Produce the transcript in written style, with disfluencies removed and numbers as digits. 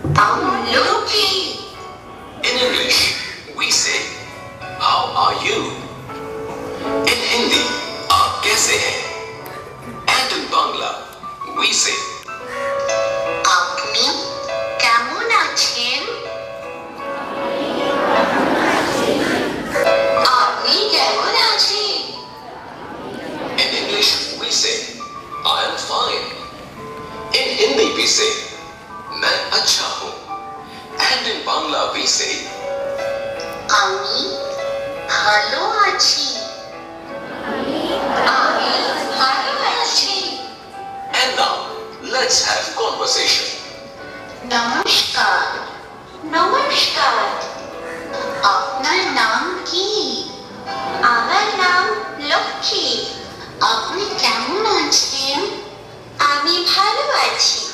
I'm Lucky. In English, we say, how are you? In Hindi, आप कैसे हैं? And in Bangla, we say, আপনি কেমন আছেন? আপনি কেমন আছেন? in English, we say, I am fine. In Hindi, we say, मैं अच्छा हूँ. And in Bangla, we say, আমি ভালো আছি। আমি ভালো আছি। and now, let's have conversation. নমস্কার। নমস্কার। আপনার নাম কি? আমার নাম লক্ষ্মী। আপনি কেমন আছেন? আমি ভালো আছি।